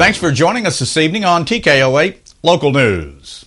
Thanks for joining us this evening on TKO8 Local News.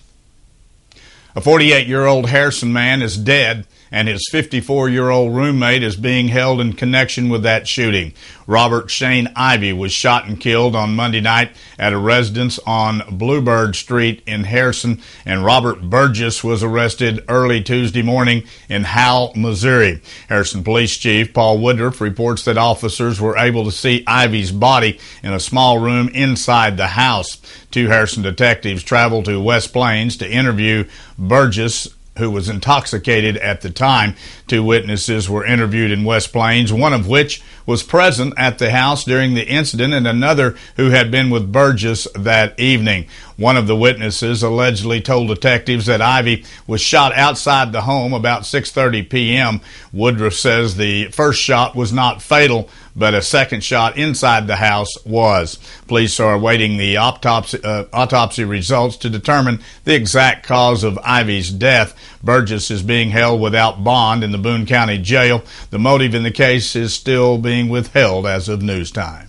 A 48-year-old Harrison man is dead, and his 54-year-old roommate is being held in connection with that shooting. Robert Shane Ivy was shot and killed on Monday night at a residence on Bluebird Street in Harrison, and Robert Burgess was arrested early Tuesday morning in Howell, Missouri. Harrison Police Chief Paul Woodruff reports that officers were able to see Ivy's body in a small room inside the house. Two Harrison detectives traveled to West Plains to interview Burgess, who was intoxicated at the time. Two witnesses were interviewed in West Plains, one of which was present at the house during the incident and another who had been with Burgess that evening. One of the witnesses allegedly told detectives that Ivy was shot outside the home about 6:30 p.m. Woodruff says the first shot was not fatal, but a second shot inside the house was. Police are awaiting the autopsy results to determine the exact cause of Ivy's death. Burgess is being held without bond in the Boone County Jail. The motive in the case is still being withheld as of news time.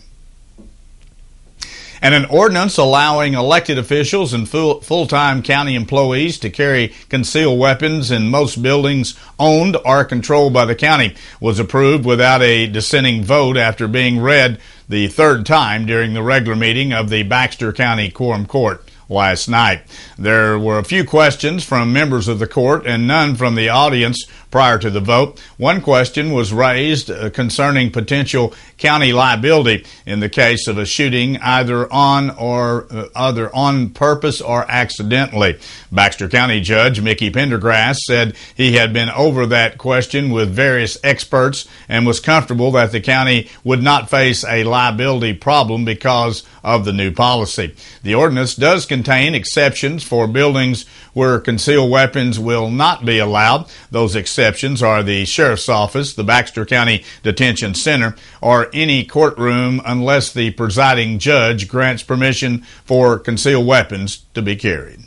And an ordinance allowing elected officials and full-time county employees to carry concealed weapons in most buildings owned or controlled by the county was approved without a dissenting vote after being read the third time during the regular meeting of the Baxter County Quorum Court last night. There were a few questions from members of the court and none from the audience prior to the vote. One question was raised concerning potential county liability in the case of a shooting either on purpose or accidentally. Baxter County Judge Mickey Pendergrass said he had been over that question with various experts and was comfortable that the county would not face a liability problem because of the new policy. The ordinance does contain exceptions for buildings where concealed weapons will not be allowed. Those exceptions are the Sheriff's Office, the Baxter County Detention Center, or any courtroom unless the presiding judge grants permission for concealed weapons to be carried.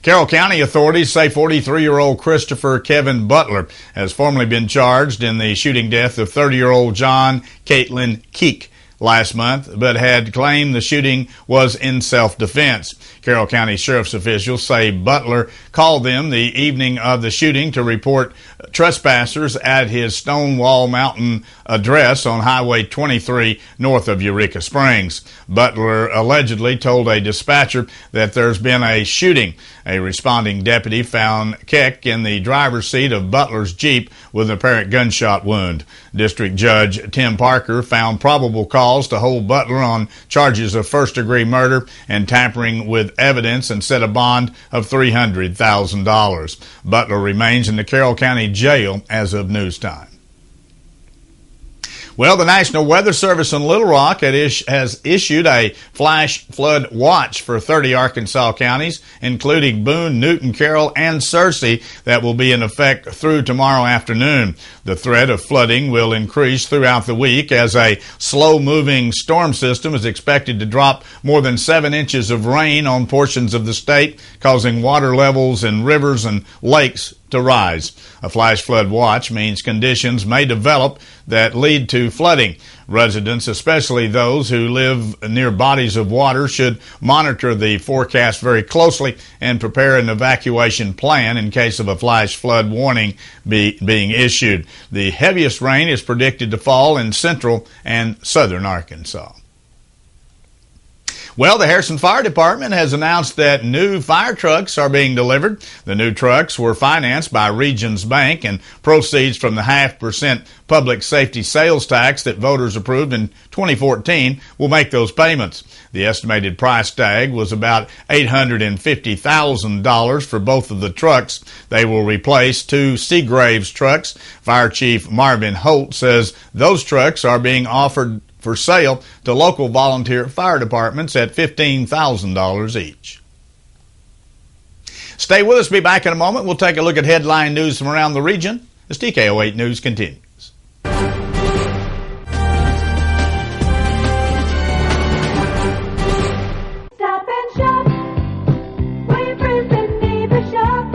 Carroll County authorities say 43-year-old Christopher Kevin Butler has formally been charged in the shooting death of 30-year-old John Caitlin Keek last month, but had claimed the shooting was in self-defense. Carroll County Sheriff's officials say Butler called them the evening of the shooting to report trespassers at his Stonewall Mountain address on Highway 23 north of Eureka Springs. Butler allegedly told a dispatcher that there's been a shooting. A responding deputy found Keck in the driver's seat of Butler's Jeep with an apparent gunshot wound. District Judge Tim Parker found probable cause to hold Butler on charges of first-degree murder and tampering with evidence and set a bond of $300,000. Butler remains in the Carroll County Jail as of news time. Well, the National Weather Service in Little Rock has issued a flash flood watch for 30 Arkansas counties, including Boone, Newton, Carroll, and Searcy, that will be in effect through tomorrow afternoon. The threat of flooding will increase throughout the week as a slow-moving storm system is expected to drop more than 7 inches of rain on portions of the state, causing water levels in rivers and lakes to rise. A flash flood watch means conditions may develop that lead to flooding. Residents, especially those who live near bodies of water, should monitor the forecast very closely and prepare an evacuation plan in case of a flash flood warning being issued. The heaviest rain is predicted to fall in central and southern Arkansas. Well, the Harrison Fire Department has announced that new fire trucks are being delivered. The new trucks were financed by Regions Bank, and proceeds from the 0.5% public safety sales tax that voters approved in 2014 will make those payments. The estimated price tag was about $850,000 for both of the trucks. They will replace 2 Seagraves trucks. Fire Chief Marvin Holt says those trucks are being offered for sale to local volunteer fire departments at $15,000 each. Stay with us. Be back in a moment. We'll take a look at headline news from around the region as TKO8 News continues. Stop and shop. Where your friends and neighbors shop.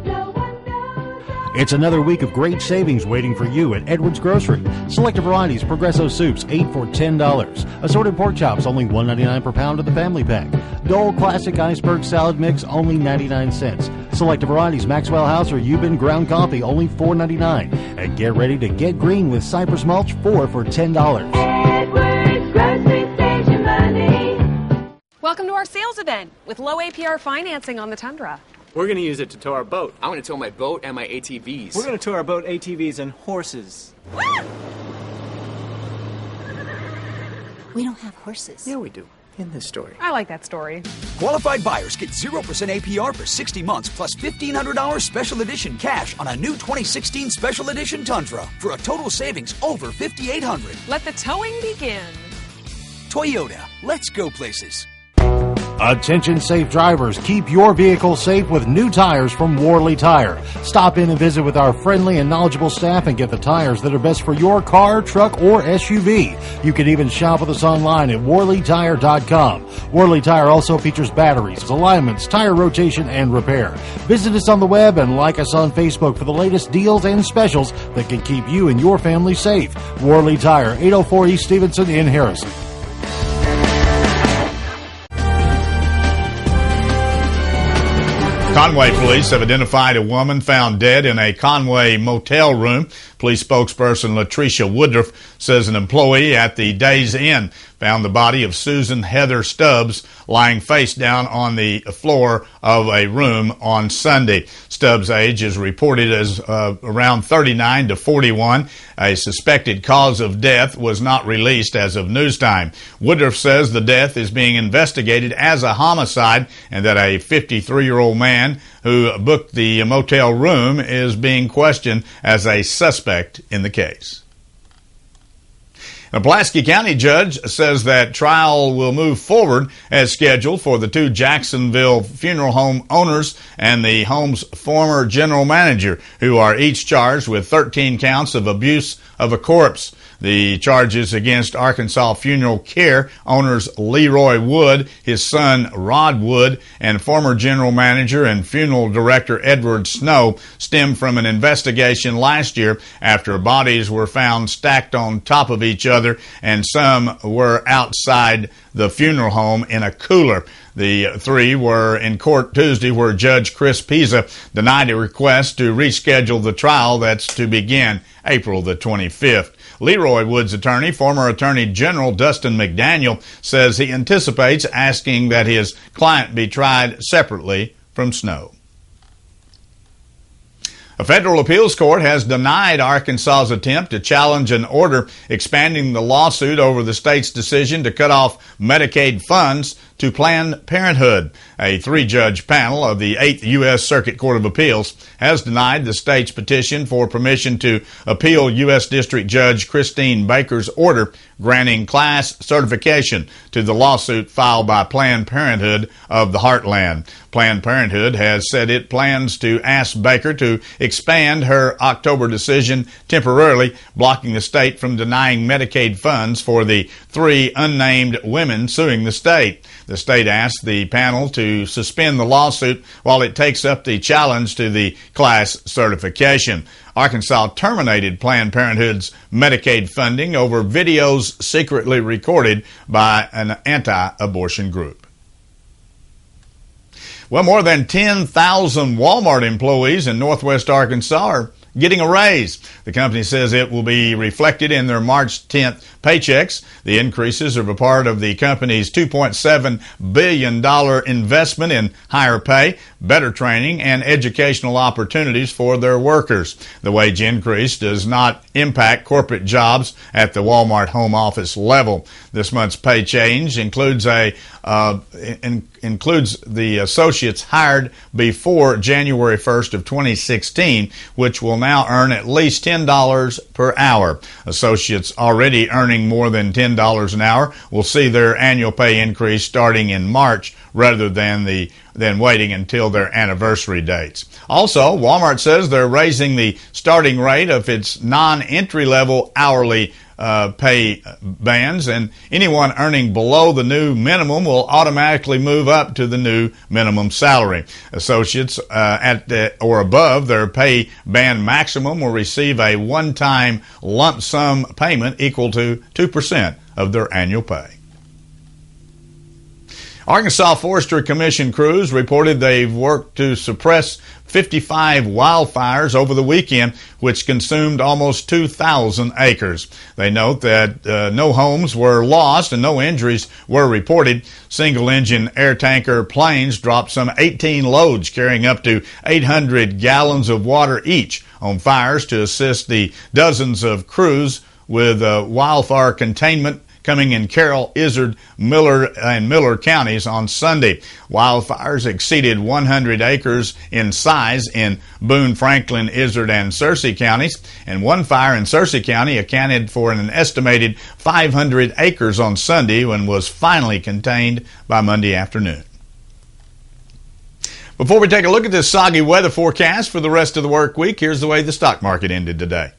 No one knows. It's another week of great savings waiting for you at Edwards Grocery. Selected varieties, Progresso soups, 8 for $10. Assorted pork chops, only $1.99 per pound of the family pack. Dole Classic Iceberg Salad Mix, only 99 cents. Selected varieties, Maxwell House or Euban ground coffee, only $4.99. And get ready to get green with Cypress Mulch, 4 for $10. Edwards Grocery, save your money. Welcome to our sales event with low APR financing on the Tundra. We're going to use it to tow our boat. I want to tow my boat and my ATVs. We're going to tow our boat, ATVs, and horses. We don't have horses. Yeah, we do. In this story. I like that story. Qualified buyers get 0% APR for 60 months plus $1,500 special edition cash on a new 2016 special edition Tundra for a total savings over $5,800. Let the towing begin. Toyota, let's go places. Attention safe drivers, keep your vehicle safe with new tires from Worley Tire. Stop in and visit with our friendly and knowledgeable staff and get the tires that are best for your car, truck, or SUV. You can even shop with us online at WorleyTire.com. Worley Tire also features batteries, alignments, tire rotation, and repair. Visit us on the web and like us on Facebook for the latest deals and specials that can keep you and your family safe. Worley Tire, 804 East Stevenson in Harrison. Conway police have identified a woman found dead in a Conway motel room. Police spokesperson Latricia Woodruff says an employee at the Days Inn found the body of Susan Heather Stubbs lying face down on the floor of a room on Sunday. Stubbs' age is reported as around 39 to 41. A suspected cause of death was not released as of news time. Woodruff says the death is being investigated as a homicide and that a 53-year-old man who booked the motel room is being questioned as a suspect in the case. A Pulaski County judge says that trial will move forward as scheduled for the two Jacksonville funeral home owners and the home's former general manager, who are each charged with 13 counts of abuse of a corpse. The charges against Arkansas Funeral Care owners Leroy Wood, his son Rod Wood, and former general manager and funeral director Edward Snow stem from an investigation last year after bodies were found stacked on top of each other and some were outside the funeral home in a cooler. The three were in court Tuesday where Judge Chris Pisa denied a request to reschedule the trial that's to begin April the 25th. Leroy Wood's attorney, former Attorney General Dustin McDaniel, says he anticipates asking that his client be tried separately from Snow. A federal appeals court has denied Arkansas's attempt to challenge an order expanding the lawsuit over the state's decision to cut off Medicaid funds to Planned Parenthood. A three-judge panel of the 8th U.S. Circuit Court of Appeals has denied the state's petition for permission to appeal U.S. District Judge Christine Baker's order granting class certification to the lawsuit filed by Planned Parenthood of the Heartland. Planned Parenthood has said it plans to ask Baker to expand her October decision temporarily, blocking the state from denying Medicaid funds for the three unnamed women suing the state. The state asked the panel to suspend the lawsuit while it takes up the challenge to the class certification. Arkansas terminated Planned Parenthood's Medicaid funding over videos secretly recorded by an anti-abortion group. Well, more than 10,000 Walmart employees in Northwest Arkansas are getting a raise. The company says it will be reflected in their March 10th paychecks. The increases are a part of the company's $2.7 billion investment in higher pay, better training, and educational opportunities for their workers. The wage increase does not impact corporate jobs at the Walmart home office level. This month's pay change includes includes the associates hired before January 1st of 2016, which will now earn at least $10 per hour. Associates already earning more than $10 an hour will see their annual pay increase starting in March rather than waiting until their anniversary dates. Also, Walmart says they're raising the starting rate of its non-entry-level hourly pay bands, and anyone earning below the new minimum will automatically move up to the new minimum salary. Associates or above their pay band maximum will receive a one-time lump sum payment equal to 2% of their annual pay. Arkansas Forestry Commission crews reported they've worked to suppress 55 wildfires over the weekend, which consumed almost 2,000 acres. They note that no homes were lost and no injuries were reported. Single-engine air tanker planes dropped some 18 loads carrying up to 800 gallons of water each on fires to assist the dozens of crews with wildfire containment coming in Carroll, Izard, Miller counties on Sunday. Wildfires exceeded 100 acres in size in Boone, Franklin, Izard, and Searcy counties, and one fire in Searcy County accounted for an estimated 500 acres on Sunday when was finally contained by Monday afternoon. Before we take a look at this soggy weather forecast for the rest of the work week, here's the way the stock market ended today.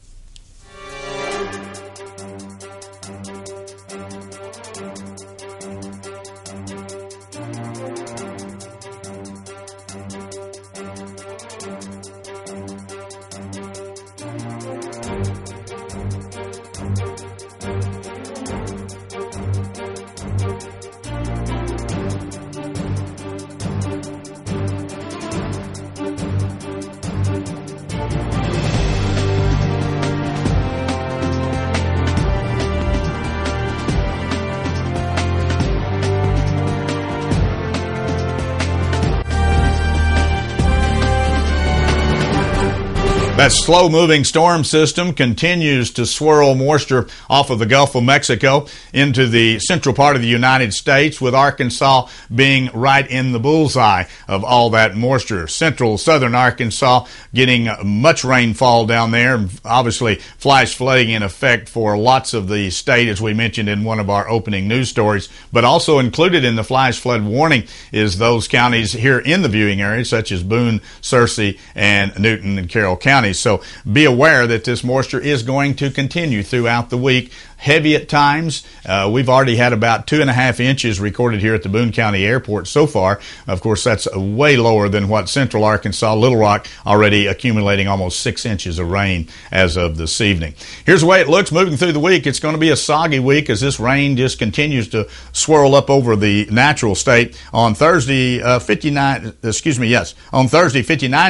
That slow-moving storm system continues to swirl moisture off of the Gulf of Mexico into the central part of the United States, with Arkansas being right in the bullseye of all that moisture. Central southern Arkansas getting much rainfall down there, obviously flash flooding in effect for lots of the state, as we mentioned in one of our opening news stories. But also included in the flash flood warning is those counties here in the viewing area, such as Boone, Searcy, and Newton and Carroll counties. So be aware that this moisture is going to continue throughout the week. Heavy at times. We've already had about 2.5 inches recorded here at the Boone County Airport so far. Of course, that's way lower than what Central Arkansas, Little Rock, already accumulating almost 6 inches of rain as of this evening. Here's the way it looks moving through the week. It's going to be a soggy week as this rain just continues to swirl up over the natural state. On Thursday, 59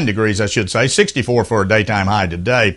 degrees, I should say, 64 for a daytime high today.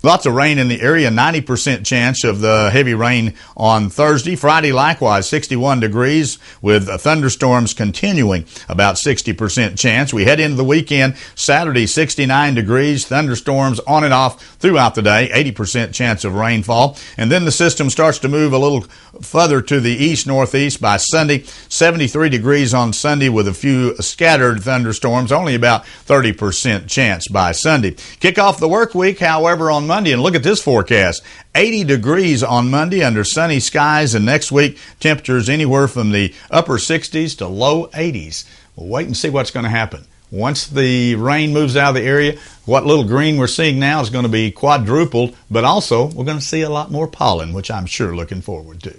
Lots of rain in the area, 90% chance of the heavy rain on Thursday. Friday, likewise, 61 degrees with thunderstorms continuing, about 60% chance. We head into the weekend, Saturday, 69 degrees, thunderstorms on and off throughout the day, 80% chance of rainfall. And then the system starts to move a little further to the east-northeast by Sunday, 73 degrees on Sunday with a few scattered thunderstorms, only about 30% chance by Sunday. Kick off the work week, however, on Monday, and look at this forecast. 80 degrees on Monday under sunny skies, and next week temperatures anywhere from the upper 60s to low 80s. We'll wait and see what's going to happen. Once the rain moves out of the area, what little green we're seeing now is going to be quadrupled, but also we're going to see a lot more pollen, which I'm sure looking forward to.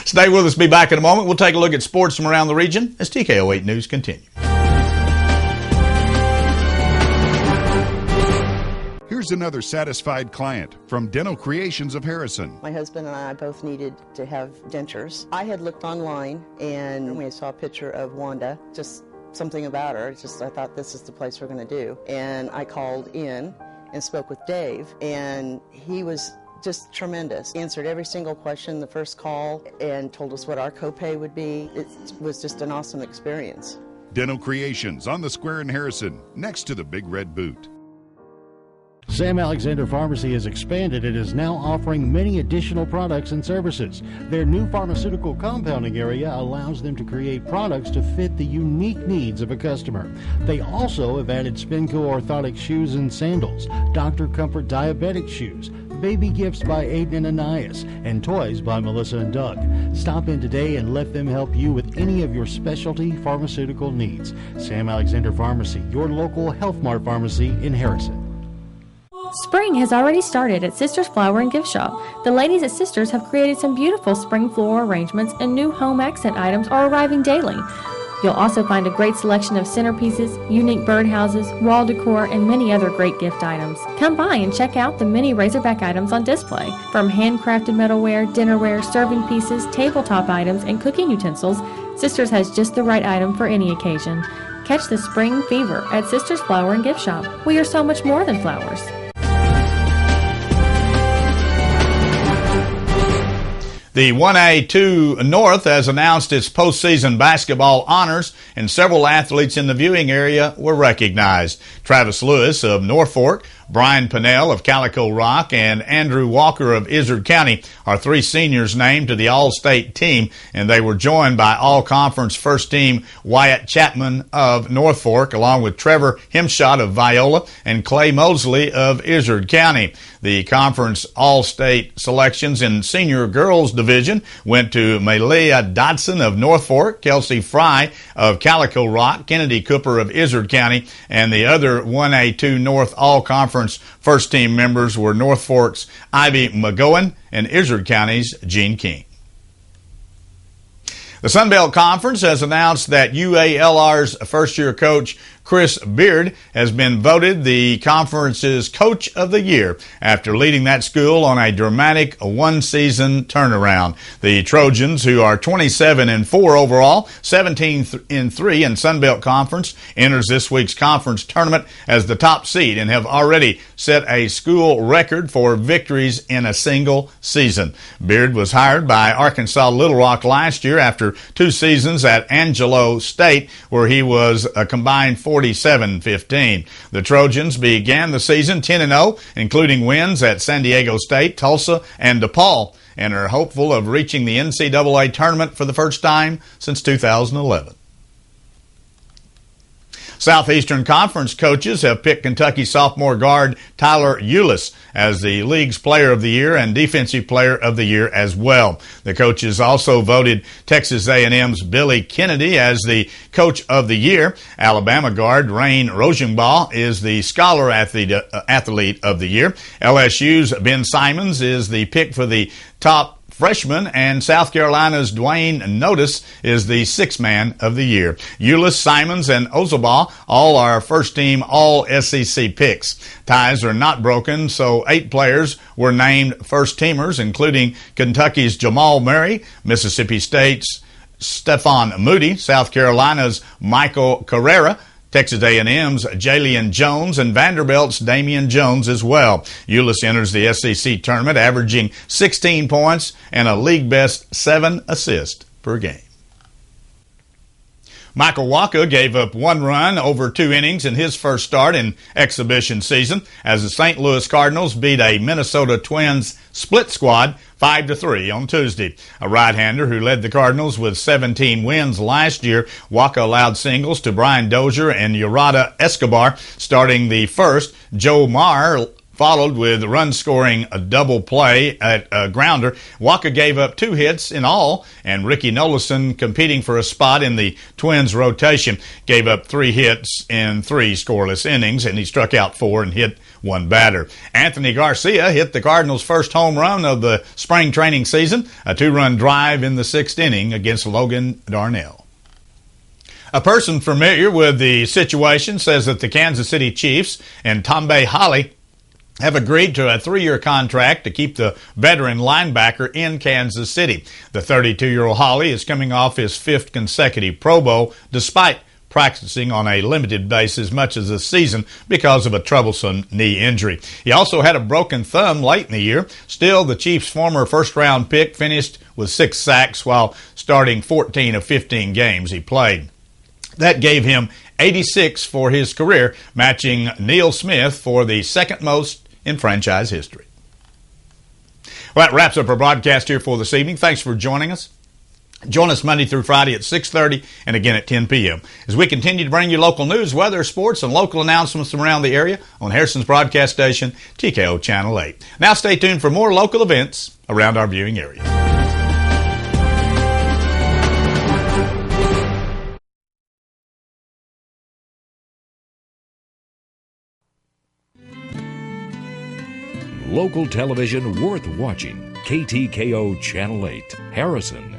Stay with us. Be back in a moment. We'll take a look at sports from around the region as TKO8 News continues. Here's another satisfied client from Dental Creations of Harrison. My husband and I both needed to have dentures. I had looked online and we saw a picture of Wanda, just something about her. I thought this is the place we're going to do. And I called in and spoke with Dave, and he was just tremendous. He answered every single question the first call and told us what our copay would be. It was just an awesome experience. Dental Creations on the square in Harrison, next to the Big Red Boot. Sam Alexander Pharmacy has expanded and is now offering many additional products and services. Their new pharmaceutical compounding area allows them to create products to fit the unique needs of a customer. They also have added Spinco orthotic shoes and sandals, Dr. Comfort diabetic shoes, baby gifts by Aiden and Anais, and toys by Melissa and Doug. Stop in today and let them help you with any of your specialty pharmaceutical needs. Sam Alexander Pharmacy, your local Health Mart pharmacy in Harrison. Spring has already started at Sisters Flower and Gift Shop. The ladies at Sisters have created some beautiful spring floral arrangements, and new home accent items are arriving daily. You'll also find a great selection of centerpieces, unique birdhouses, wall decor, and many other great gift items. Come by and check out the many Razorback items on display. From handcrafted metalware, dinnerware, serving pieces, tabletop items, and cooking utensils, Sisters has just the right item for any occasion. Catch the spring fever at Sisters Flower and Gift Shop. We are so much more than flowers. The 1A2 North has announced its postseason basketball honors, and several athletes in the viewing area were recognized. Travis Lewis of North Fork, Brian Pinnell of Calico Rock, and Andrew Walker of Izard County are three seniors named to the All-State team, and they were joined by All-Conference First Team Wyatt Chapman of North Fork, along with Trevor Hemshot of Viola and Clay Mosley of Izard County. The conference All-State selections in senior girls division went to Malia Dodson of North Fork, Kelsey Fry of Calico Rock, Kennedy Cooper of Izard County, and the other 1A2 North All-Conference First Team members were North Fork's Ivy McGowan and Izard County's Gene King. The Sun Belt Conference has announced that UALR's first-year coach Chris Beard has been voted the conference's Coach of the Year after leading that school on a dramatic one-season turnaround. The Trojans, who are 27-4 overall, 17-3 in Sun Belt Conference, enters this week's conference tournament as the top seed and have already set a school record for victories in a single season. Beard was hired by Arkansas Little Rock last year after 2 seasons at Angelo State, where he was a combined 47-15. The Trojans began the season 10-0, including wins at San Diego State, Tulsa, and DePaul, and are hopeful of reaching the NCAA tournament for the first time since 2011. Southeastern Conference coaches have picked Kentucky sophomore guard Tyler Ulis as the league's Player of the Year and Defensive Player of the Year as well. The coaches also voted Texas A&M's Billy Kennedy as the Coach of the Year. Alabama guard Rain Rosenbaugh is the Scholar Athlete of the Year. LSU's Ben Simons is the pick for the top freshman, and South Carolina's Dwayne Notice is the Sixth Man of the Year. Ulis, Simons, and Ozabaugh all are first-team All-SEC picks. Ties are not broken, so 8 players were named first-teamers, including Kentucky's Jamal Murray, Mississippi State's Stephon Moody, South Carolina's Michael Carrera, Texas A&M's Jalen Jones, and Vanderbilt's Damian Jones as well. Ulis enters the SEC tournament averaging 16 points and a league-best 7 assists per game. Michael Waka gave up 1 run over 2 innings in his first start in exhibition season as the St. Louis Cardinals beat a Minnesota Twins split squad 5-3 on Tuesday. A right-hander who led the Cardinals with 17 wins last year, Waka allowed singles to Brian Dozier and Urata Escobar. Starting the first, Joe Maher followed with run-scoring a double play at a grounder. Waka gave up 2 hits in all, and Ricky Nolison, competing for a spot in the Twins rotation, gave up 3 hits in 3 scoreless innings, and he struck out 4 and hit 1 batter. Anthony Garcia hit the Cardinals' first home run of the spring training season, a 2-run drive in the 6th inning against Logan Darnell. A person familiar with the situation says that the Kansas City Chiefs and Tombe Holly have agreed to a 3-year contract to keep the veteran linebacker in Kansas City. The 32-year-old Holly is coming off his 5th consecutive Pro Bowl, despite practicing on a limited basis much of the season because of a troublesome knee injury. He also had a broken thumb late in the year. Still, the Chiefs' former first-round pick finished with 6 sacks while starting 14 of 15 games he played. That gave him 86 for his career, matching Neil Smith for the second most in franchise history. Well, that wraps up our broadcast here for this evening. Thanks for joining us. Join us Monday through Friday at 6:30 and again at 10 p.m. as we continue to bring you local news, weather, sports, and local announcements from around the area on Harrison's broadcast station, TKO Channel 8. Now stay tuned for more local events around our viewing area. Local television worth watching. KTKO Channel 8, Harrison.